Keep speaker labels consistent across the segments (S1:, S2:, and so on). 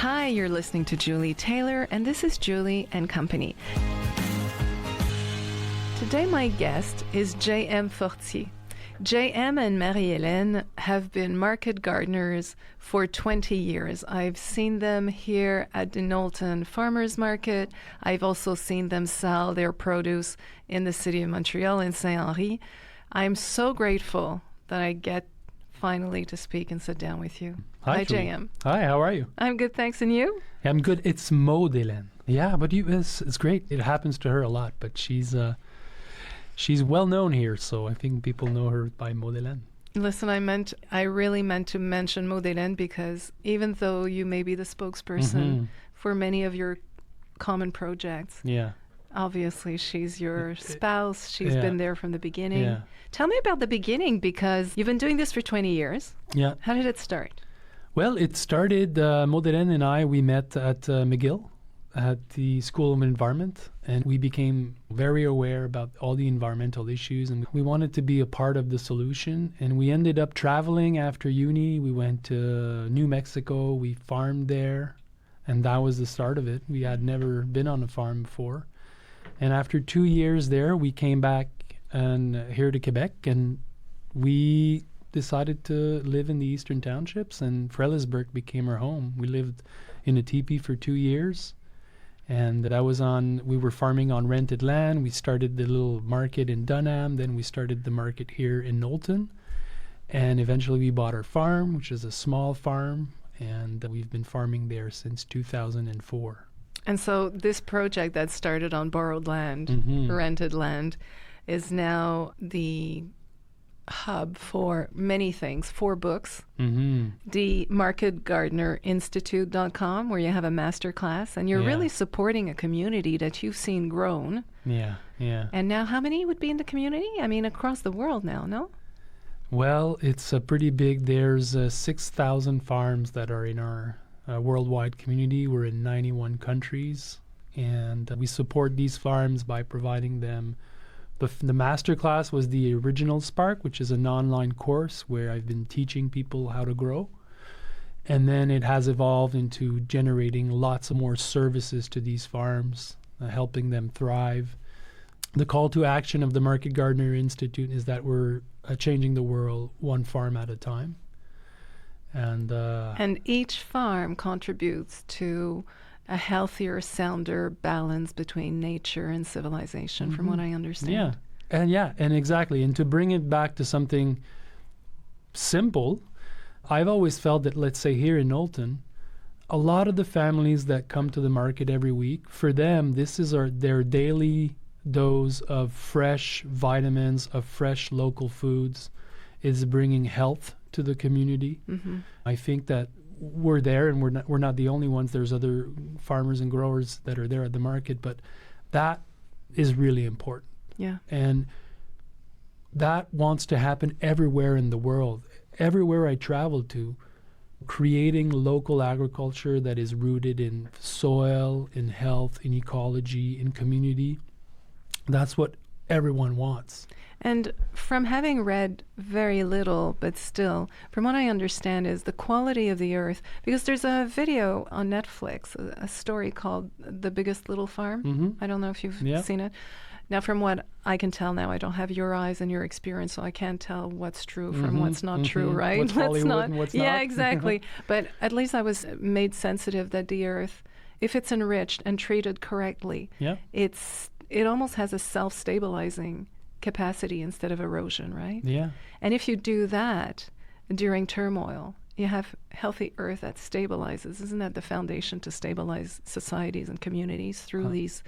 S1: Hi, you're listening to Julie Taylor, and this is Julie and Company. Today my guest is J.M. Fortier. J.M. and Maude-Hélène have been market gardeners for 20 years. I've seen them here at the Knowlton Farmers Market. I've also seen them sell their produce in the city of Montreal in Saint-Henri. I'm so grateful that I get finally to speak and sit down with you.
S2: Hi,
S1: J.M.
S2: Hi, how are you?
S1: I'm good, thanks. And you?
S2: I'm good. It's Maude-Hélène. Yeah, but it's great. It happens to her a lot, but she's well known here, so I think people know her by Maude-Hélène.
S1: Listen, I really meant to mention Maude-Hélène because even though you may be the spokesperson for many of your common projects, obviously she's your spouse. She's been there from the beginning.
S2: Yeah.
S1: Tell me about the beginning, because you've been doing this for 20 years.
S2: Yeah.
S1: How did it start?
S2: Well, it started, Maude-Hélène and I, we met at McGill at the School of Environment, and we became very aware about all the environmental issues, and we wanted to be a part of the solution. And we ended up traveling after uni. We went to New Mexico. We farmed there, and that was the start of it. We had never been on a farm before. And after 2 years there, we came back here to Quebec, and we decided to live in the Eastern Townships, and Frelighsburg became our home. We lived in a teepee for 2 years. And we were farming on rented land. We started the little market in Dunham. Then we started the market here in Knowlton. And eventually we bought our farm, which is a small farm. And we've been farming there since 2004.
S1: And so this project that started on borrowed land, rented land, is now the hub for many things, 4 books, the Gardner Institute.com, where you have a master class, and you're really supporting a community that you've seen grown.
S2: Yeah.
S1: And now how many would be in the community? I mean, across the world now, no?
S2: Well, it's pretty big. There's 6,000 farms that are in our worldwide community. We're in 91 countries, and we support these farms by providing them. The master class was the original Spark, which is an online course where I've been teaching people how to grow. And then it has evolved into generating lots of more services to these farms, helping them thrive. The call to action of the Gardner Institute is that we're changing the world one farm at a time.
S1: And each farm contributes to a healthier, sounder balance between nature and civilization, from what I understand.
S2: And exactly. And to bring it back to something simple, I've always felt that, let's say here in Knowlton, a lot of the families that come to the market every week, for them, this is their daily dose of fresh vitamins, of fresh local foods, is bringing health to the community. I think that we're there, and we're not the only ones. There's other farmers and growers that are there at the market, but that is really important.
S1: Yeah.
S2: And that wants to happen everywhere in the world. Everywhere I travel to, creating local agriculture that is rooted in soil, in health, in ecology, in community. That's what everyone wants.
S1: And from having read very little, but still, from what I understand is the quality of the earth, because there's a video on Netflix, a story called The Biggest Little Farm. I don't know if you've seen it. Now, from what I can tell now, I don't have your eyes and your experience, so I can't tell what's true from what's not true, right?
S2: What's Hollywood and what's not.
S1: Yeah, exactly. But at least I was made sensitive that the earth, if it's enriched and treated correctly, it almost has a self-stabilizing capacity instead of erosion, right?
S2: Yeah.
S1: And if you do that during turmoil, you have healthy earth that stabilizes. Isn't that the foundation to stabilize societies and communities through these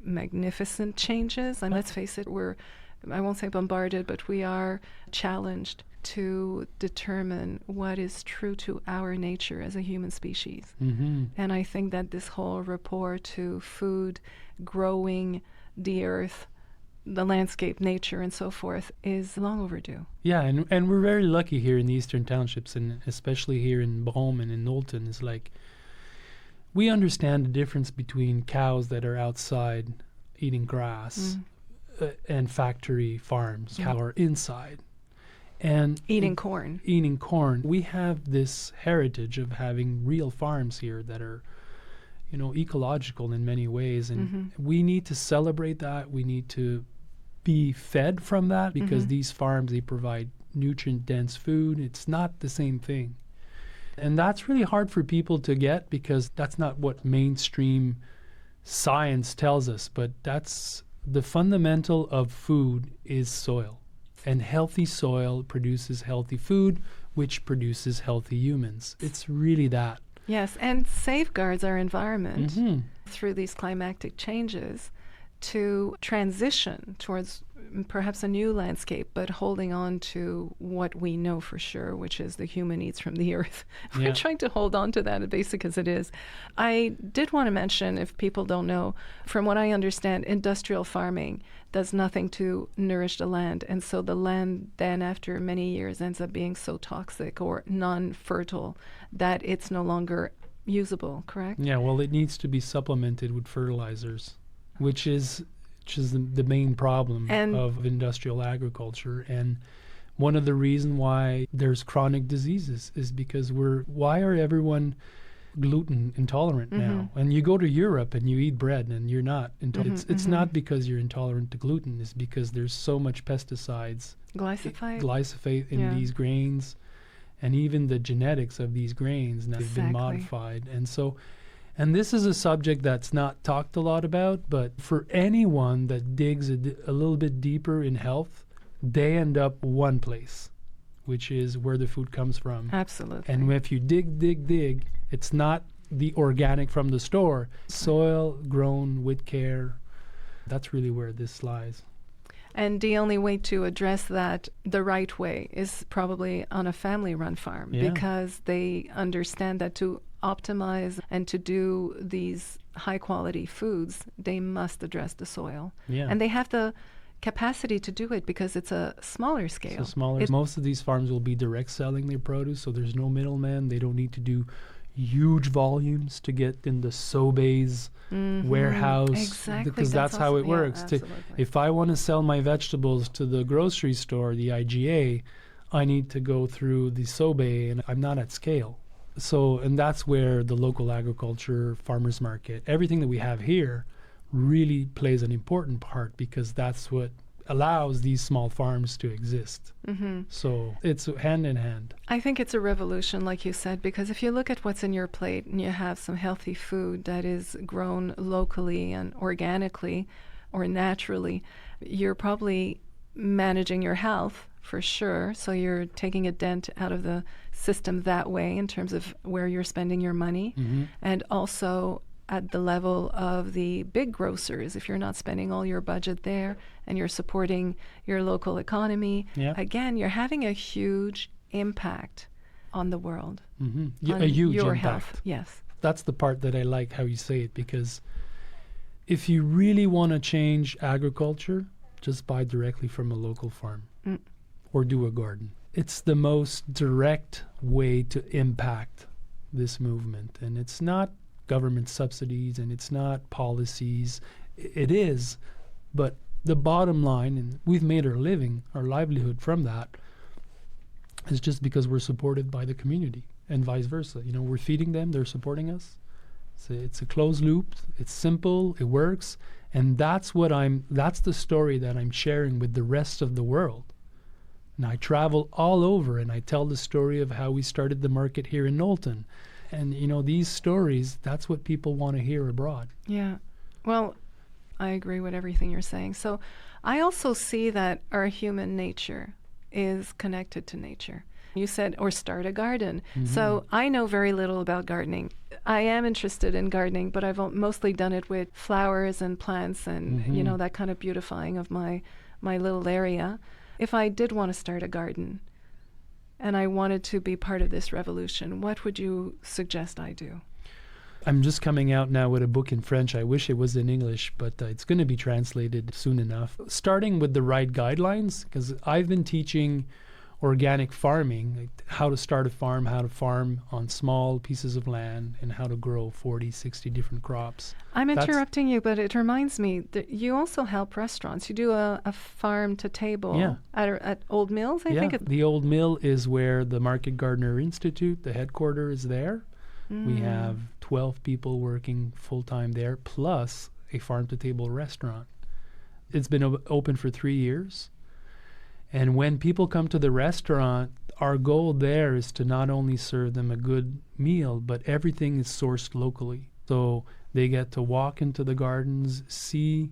S1: magnificent changes? And let's face it, I won't say bombarded, but we are challenged to determine what is true to our nature as a human species. And I think that this whole rapport to food, growing the earth, the landscape, nature, and so forth is long overdue.
S2: Yeah, and we're very lucky here in the Eastern Townships, and especially here in Brome and in Knowlton. It's like we understand the difference between cows that are outside eating grass and factory farms. Cows are inside. And
S1: eating corn.
S2: Eating corn. We have this heritage of having real farms here that are, ecological in many ways. And we need to celebrate that. We need to be fed from that because these farms, they provide nutrient-dense food. It's not the same thing. And that's really hard for people to get because that's not what mainstream science tells us. But that's the fundamental of food is soil. And healthy soil produces healthy food, which produces healthy humans. It's really that.
S1: Yes, and safeguards our environment through these climatic changes to transition towards perhaps a new landscape, but holding on to what we know for sure, which is the human eats from the earth. We're trying to hold on to that, as basic as it is. I did want to mention, if people don't know, from what I understand, industrial farming does nothing to nourish the land. And so the land then, after many years, ends up being so toxic or non-fertile that it's no longer usable, correct?
S2: Yeah, well, it needs to be supplemented with fertilizers, which is the main problem of industrial agriculture. And one of the reasons why there's chronic diseases is because why are everyone gluten intolerant now? And you go to Europe and you eat bread and you're not. It's not because you're intolerant to gluten. It's because there's so much pesticides. Glyphosate in these grains. And even the genetics of these grains now have been modified. And this is a subject that's not talked a lot about, but for anyone that digs a little bit deeper in health, they end up one place, which is where the food comes from.
S1: Absolutely.
S2: And if you dig, it's not the organic from the store. Soil grown with care, that's really where this lies.
S1: And the only way to address that the right way is probably on a family-run farm because they understand that to optimize and to do these high-quality foods, they must address the soil. Yeah. And they have the capacity to do it because it's a smaller scale.
S2: Most of these farms will be direct selling their produce, so there's no middleman. They don't need to do huge volumes to get in the Sobeys warehouse.
S1: Exactly.
S2: Because that's how it works. If I want to sell my vegetables to the grocery store, the IGA, I need to go through the Sobey, and I'm not at scale. And that's where the local agriculture, farmers market, everything that we have here really plays an important part because that's what allows these small farms to exist. So it's hand in hand.
S1: I think it's a revolution, like you said, because if you look at what's in your plate and you have some healthy food that is grown locally and organically or naturally, you're probably managing your health for sure. So you're taking a dent out of the system that way in terms of where you're spending your money. And also at the level of the big grocers, if you're not spending all your budget there and you're supporting your local economy, again, you're having a huge impact on the world.
S2: A huge
S1: your
S2: impact.
S1: Health. Yes.
S2: That's the part that I like how you say it, because if you really want to change agriculture, just buy directly from a local farm or do a garden. It's the most direct way to impact this movement. And it's not government subsidies and it's not policies. It is, but the bottom line, and we've made our livelihood from that, is just because we're supported by the community and vice versa. We're feeding them, they're supporting us. It's a closed loop. It's simple, it works, and that's the story that I'm sharing with the rest of the world. And I travel all over and I tell the story of how we started the market here in Knowlton. And, these stories, that's what people want to hear abroad. Yeah.
S1: Well, I agree with everything you're saying. So I also see that our human nature is connected to nature. You said, or start a garden. So I know very little about gardening. I am interested in gardening, but I've mostly done it with flowers and plants and, that kind of beautifying of my little area. If I did want to start a garden and I wanted to be part of this revolution, what would you suggest I do?
S2: I'm just coming out now with a book in French. I wish it was in English, but it's going to be translated soon enough. Starting with the right guidelines, because I've been teaching organic farming, like how to start a farm, how to farm on small pieces of land, and how to grow 40, 60 different crops.
S1: I'm interrupting you, but it reminds me that you also help restaurants. You do a farm to table at Old Mills, I think.
S2: The Old Mill is where the Gardner Institute, the headquarters, is there. We have 12 people working full-time there, plus a farm-to-table restaurant. It's been open for 3 years. And when people come to the restaurant, our goal there is to not only serve them a good meal, but everything is sourced locally. So they get to walk into the gardens, see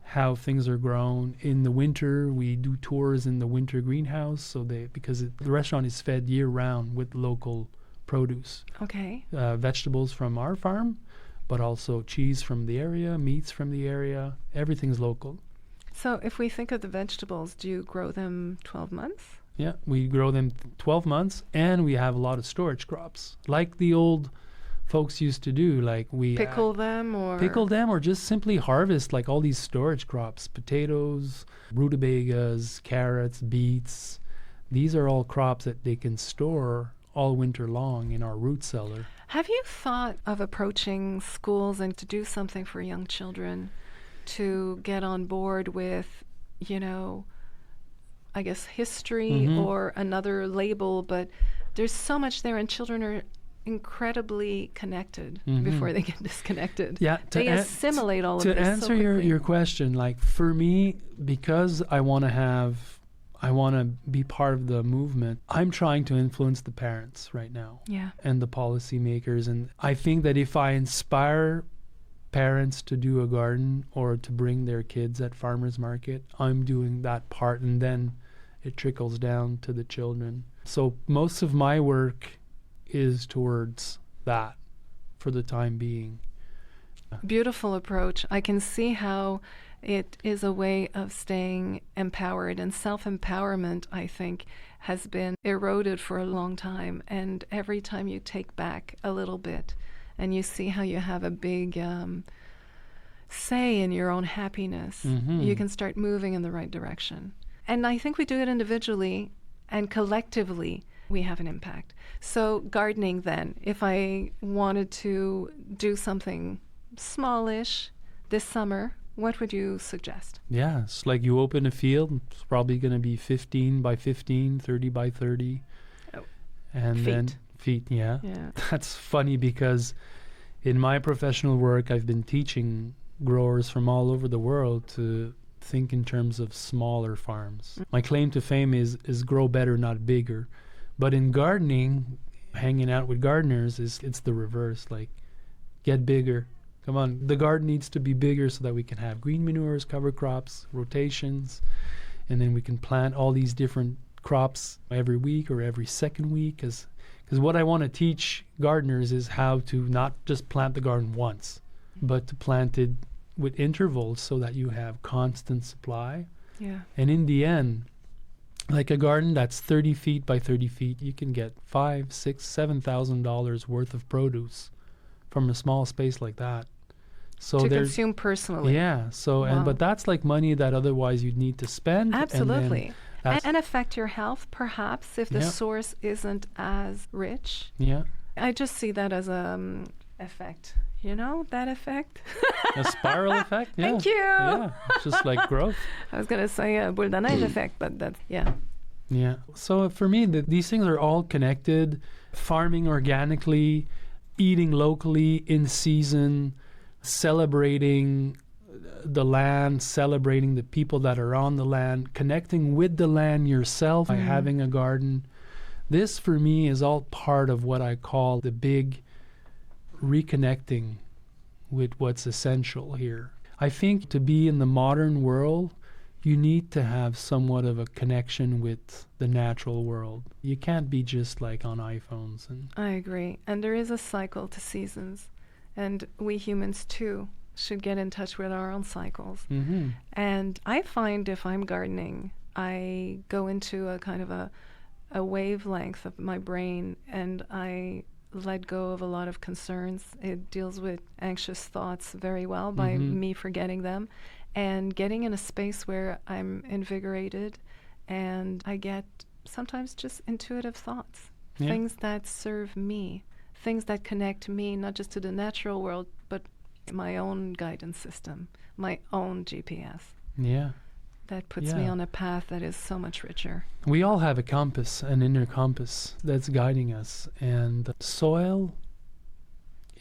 S2: how things are grown. In the winter, we do tours in the winter greenhouse, because the restaurant is fed year-round with local produce.
S1: Okay.
S2: Vegetables from our farm, but also cheese from the area, meats from the area. Everything's local.
S1: So if we think of the vegetables, do you grow them 12 months?
S2: Yeah, we grow them 12 months, and we have a lot of storage crops, like the old folks used to do. Like we
S1: pickle them or
S2: just simply harvest like all these storage crops, potatoes, rutabagas, carrots, beets. These are all crops that they can store all winter long in our root cellar.
S1: Have you thought of approaching schools and to do something for young children to get on board with, I guess history or another label, but there's so much there and children are incredibly connected before they get disconnected.
S2: Yeah,
S1: they assimilate all of this.
S2: To answer your question, like for me, because I want to be part of the movement, I'm trying to influence the parents right now and the policymakers. And I think that if I inspire parents to do a garden or to bring their kids at farmers market, I'm doing that part, and then it trickles down to the children. So most of my work is towards that for the time being.
S1: Beautiful approach. I can see how it is a way of staying empowered, and self-empowerment, I think, has been eroded for a long time. And every time you take back a little bit and you see how you have a big say in your own happiness, you can start moving in the right direction. And I think we do it individually, and collectively we have an impact. So gardening then, if I wanted to do something smallish this summer, what would you suggest?
S2: Yeah, it's like you open a field, it's probably going to be 15 by 15, 30 by 30. And
S1: feet.
S2: Then feet, yeah. That's funny because in my professional work, I've been teaching growers from all over the world to think in terms of smaller farms. My claim to fame is grow better, not bigger. But in gardening, hanging out with gardeners, it's the reverse. Like, get bigger. Come on, the garden needs to be bigger so that we can have green manures, cover crops, rotations, and then we can plant all these different crops every week or every second week. Because what I want to teach gardeners is how to not just plant the garden once, but to plant it with intervals so that you have constant supply.
S1: Yeah.
S2: And in the end, like a garden that's 30 feet by 30 feet, you can get $5,000, $6,000, $7,000 worth of produce from a small space like that. So
S1: to consume personally.
S2: Yeah. So but that's like money that otherwise you'd need to spend.
S1: Absolutely. And affect your health, perhaps, if the source isn't as rich.
S2: Yeah.
S1: I just see that as effect. You know, that effect?
S2: A spiral effect? Yeah.
S1: Thank you.
S2: Yeah. It's just like growth.
S1: I was going to say a boule de neige effect, but that's, yeah.
S2: Yeah. So for me, these things are all connected. Farming organically, eating locally in season, celebrating the land, celebrating the people that are on the land, connecting with the land yourself by having a garden. This, for me, is all part of what I call the big reconnecting with what's essential here. I think to be in the modern world, you need to have somewhat of a connection with the natural world. You can't be just like on iPhones.
S1: I agree. And there is a cycle to seasons. And we humans, too, should get in touch with our own cycles. And I find if I'm gardening, I go into a kind of a wavelength of my brain, and I let go of a lot of concerns. It deals with anxious thoughts very well by me forgetting them and getting in a space where I'm invigorated and I get sometimes just intuitive thoughts,
S2: Yeah.
S1: things that serve me, things that connect me not just to the natural world, but my own guidance system, my own GPS.
S2: Yeah.
S1: That puts me
S2: Yeah.
S1: on a path that is so much richer.
S2: We all have a compass, an inner compass that's guiding us, and soil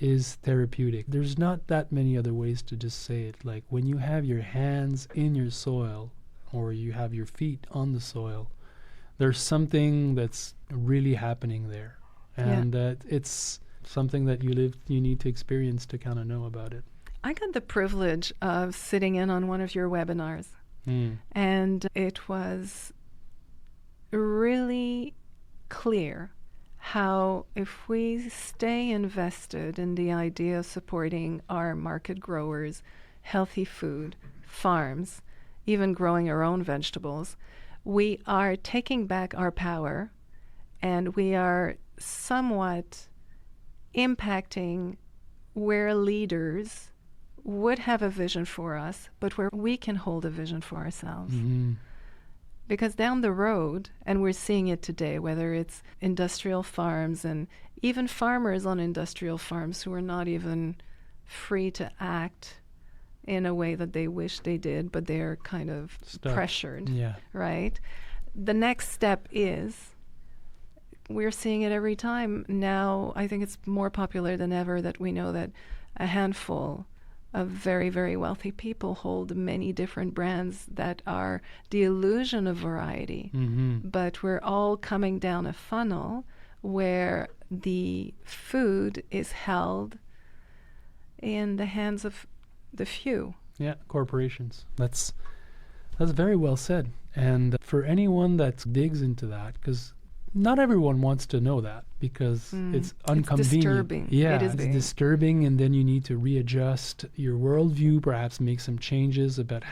S2: is therapeutic. There's not that many other ways to just say it. Like when you have your hands in your soil or you have your feet on the soil, there's something that's really happening there. And that it's something that you need to experience to kind of know about it.
S1: I got the privilege of sitting in on one of your webinars, and it was really clear how if we stay invested in the idea of supporting our market growers, healthy food, farms, even growing our own vegetables, we are taking back our power, and we are somewhat impacting where leaders would have a vision for us, but where we can hold a vision for ourselves.
S2: Mm-hmm.
S1: Because down the road, and we're seeing it today, whether it's industrial farms and even farmers on industrial farms who are not even free to act in a way that they wish they did, but they're kind of pressured, right? The next step is, we're seeing it every time now. I think it's more popular than ever that we know that a handful of very, very wealthy people hold many different brands that are the illusion of variety.
S2: Mm-hmm.
S1: But we're all coming down a funnel where the food is held in the hands of the few.
S2: Yeah, corporations. That's very well said. And for anyone that digs into that, because not everyone wants to know that, because it's inconvenient.
S1: It's disturbing.
S2: Yeah,
S1: it is
S2: it's disturbing, and then you need to readjust your worldview, perhaps make some changes about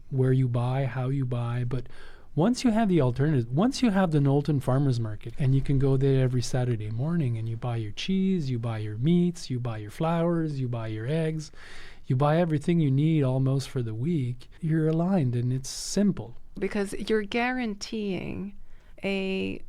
S2: where you buy, how you buy. But once you have the alternative, once you have the Knowlton Farmers Market, and you can go there every Saturday morning, and you buy your cheese, you buy your meats, you buy your flours, you buy your eggs, you buy everything you need almost for the week, you're aligned, and it's simple.
S1: Because you're guaranteeing a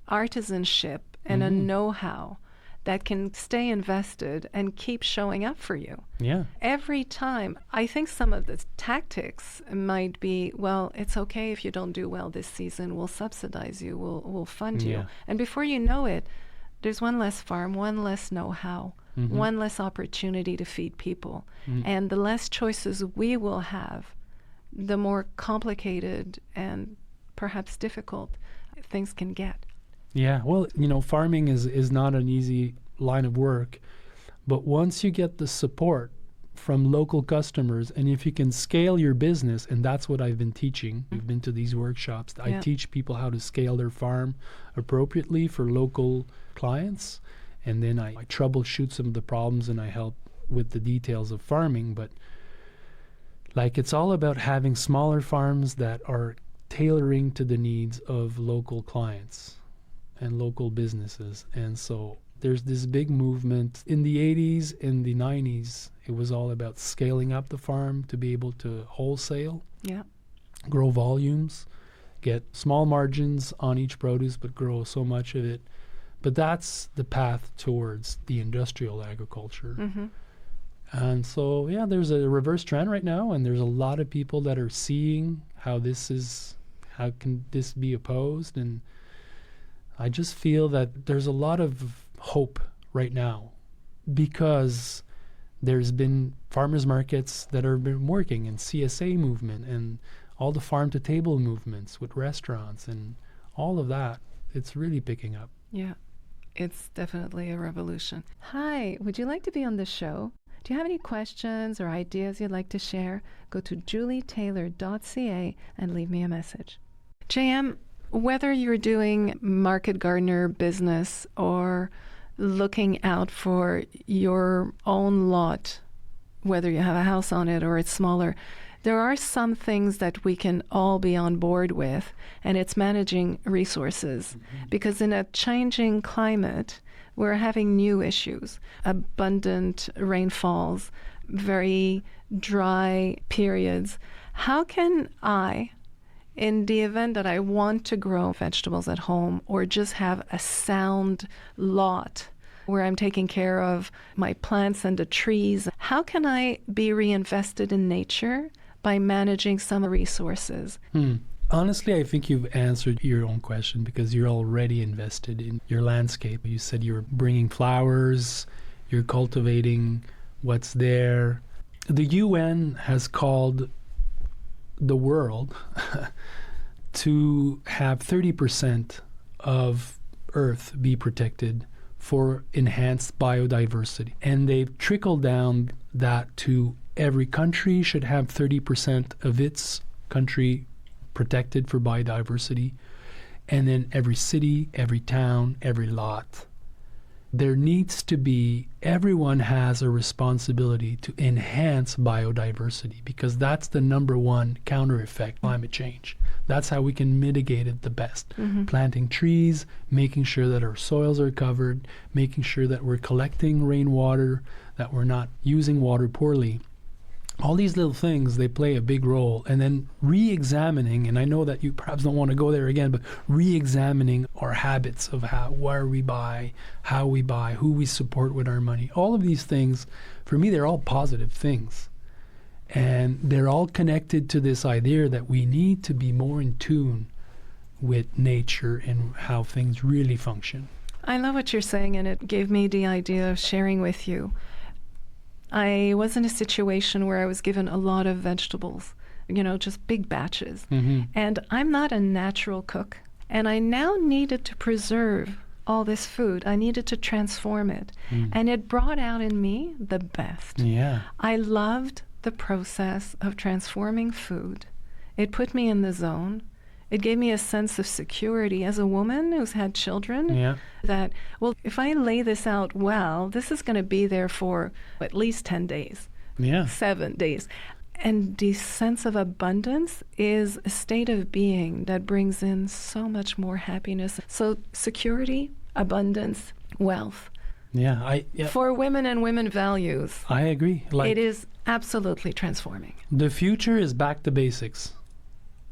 S1: artisanship and a know-how that can stay invested and keep showing up for you.
S2: Yeah.
S1: Every time. I think some of the tactics might be, well, it's okay if you don't do well this season. We'll subsidize you. We'll fund you. And before you know it, there's one less farm, one less know-how, one less opportunity to feed people. And the less choices we will have, the more complicated and perhaps difficult things can get.
S2: Yeah, well, farming is not an easy line of work, but once you get the support from local customers, and if you can scale your business, and that's what I've been teaching. We've been to these workshops. I teach people how to scale their farm appropriately for local clients, and then I troubleshoot some of the problems, and I help with the details of farming. But it's all about having smaller farms that are tailoring to the needs of local clients and local businesses. And so there's this big movement. In the 80s, in the 90s, it was all about scaling up the farm to be able to wholesale, grow volumes, get small margins on each produce, but grow so much of it. But that's the path towards the industrial agriculture. And so, there's a reverse trend right now, and there's a lot of people that are seeing how can this be opposed. And I just feel that there's a lot of hope right now, because there's been farmers markets that have been working, and CSA movement, and all the farm-to-table movements with restaurants, and all of that. It's really picking up.
S1: Yeah, it's definitely a revolution. Hi, would you like to be on the show? Do you have any questions or ideas you'd like to share? Go to julietaylor.ca and leave me a message. JM, whether you're doing market gardener business or looking out for your own lot, whether you have a house on it or it's smaller, there are some things that we can all be on board with, and it's managing resources. Because in a changing climate, we're having new issues, abundant rainfalls, very dry periods. How can I in the event that I want to grow vegetables at home or just have a sound lot where I'm taking care of my plants and the trees, how can I be reinvested in nature by managing some resources?
S2: Honestly, I think you've answered your own question because you're already invested in your landscape. You said you're bringing flowers, you're cultivating what's there. The UN has called the world to have 30% of Earth be protected for enhanced biodiversity. And they've trickled down that to every country should have 30% of its country protected for biodiversity. And then every city, every town, every lot. There needs to be, everyone has a responsibility to enhance biodiversity because that's the number one counter effect, climate change. That's how we can mitigate it the best. Planting trees, making sure that our soils are covered, making sure that we're collecting rainwater, that we're not using water poorly. All these little things, they play a big role. And then re-examining, and I know that you perhaps don't want to go there again, but re-examining our habits of where we buy, how we buy, who we support with our money. All of these things, for me, they're all positive things. And they're all connected to this idea that we need to be more in tune with nature and how things really function.
S1: I love what you're saying, and it gave me the idea of sharing with you. I was in a situation where I was given a lot of vegetables, just big batches. And I'm not a natural cook. And I now needed to preserve all this food. I needed to transform it. And it brought out in me the best.
S2: Yeah.
S1: I loved the process of transforming food. It put me in the zone. It gave me a sense of security as a woman who's had children, that, well, if I lay this out well, this is going to be there for at least 10 days, 7 days. And the sense of abundance is a state of being that brings in so much more happiness. So security, abundance, wealth. For women and women values.
S2: I agree.
S1: It is absolutely transforming.
S2: The future is back to basics.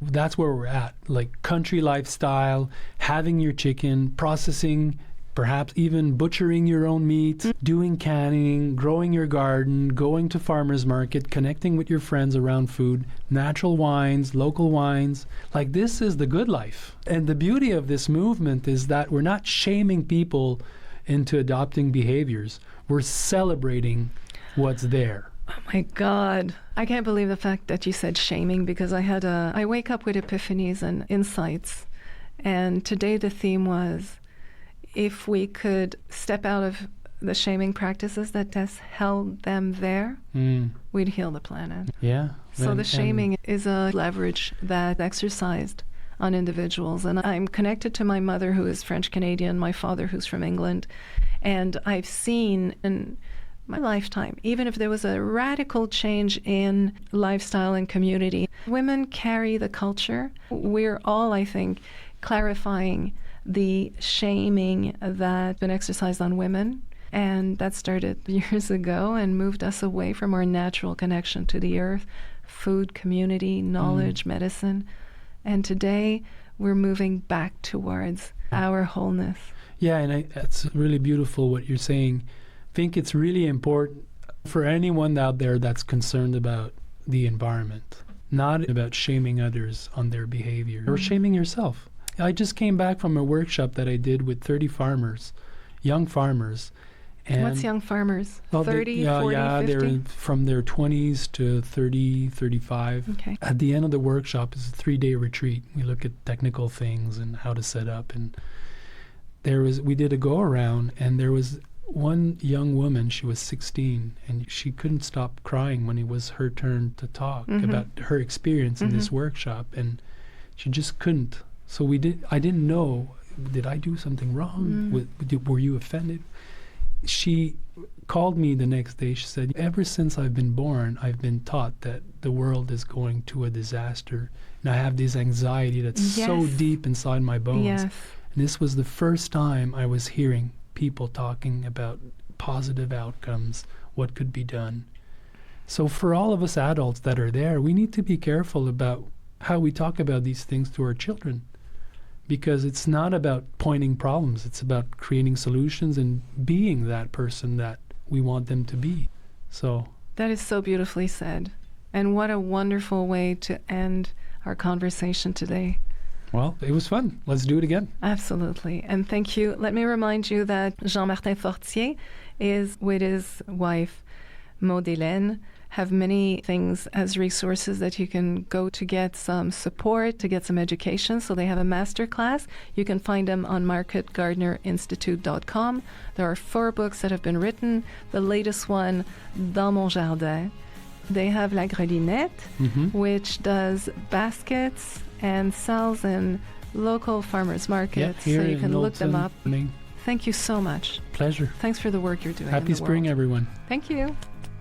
S2: That's where we're at, like country lifestyle, having your chicken, processing, perhaps even butchering your own meat, doing canning, growing your garden, going to farmers market, connecting with your friends around food, natural wines, local wines. Like, this is the good life. And the beauty of this movement is that we're not shaming people into adopting behaviors. We're celebrating what's there.
S1: Oh my God. I can't believe the fact that you said shaming, because I wake up with epiphanies and insights. And today the theme was, if we could step out of the shaming practices that has held them there, we'd heal the planet. So the shaming is a leverage that's exercised on individuals. And I'm connected to my mother, who is French-Canadian, my father, who's from England. And I've seen in my lifetime, even if there was a radical change in lifestyle and community, women carry the culture. We're all, I think, clarifying the shaming that's been exercised on women. And that started years ago and moved us away from our natural connection to the earth, food, community, knowledge, medicine. And today we're moving back towards our wholeness.
S2: Yeah, and it's really beautiful what you're saying. I think it's really important for anyone out there that's concerned about the environment, not about shaming others on their behavior or shaming yourself. I just came back from a workshop that I did with 30 farmers, young farmers. And
S1: what's young farmers?
S2: Well,
S1: 30, 40, 50?
S2: They're from their 20s to 30, 35.
S1: Okay.
S2: At the end of the workshop is a 3-day retreat. We look at technical things and how to set up. And we did a go-around, and there was one young woman, she was 16, and she couldn't stop crying when it was her turn to talk about her experience in this workshop, and she just couldn't. So I didn't know, did I do something wrong? Were you offended? She called me the next day. She said, ever since I've been born, I've been taught that the world is going to a disaster, and I have this anxiety that's so deep inside my bones.
S1: Yes.
S2: And this was the first time I was hearing people talking about positive outcomes, what could be done. So for all of us adults that are there, we need to be careful about how we talk about these things to our children. Because it's not about pointing problems, it's about creating solutions and being that person that we want them to be. So
S1: that is so beautifully said. And what a wonderful way to end our conversation today.
S2: Well, it was fun. Let's do it again.
S1: Absolutely. And thank you. Let me remind you that Jean-Martin Fortier is with his wife, Maude-Hélène, have many things as resources that you can go to get some support, to get some education. So they have a master class. You can find them on Gardnerinstitute.com. There are 4 books that have been written. The latest one, Dans mon jardin. They have La Grelinette, which does baskets and sells in local farmers markets. So you can look them up. Thank you so much.
S2: Pleasure.
S1: Thanks for the work you're doing.
S2: Happy spring, everyone.
S1: Thank you.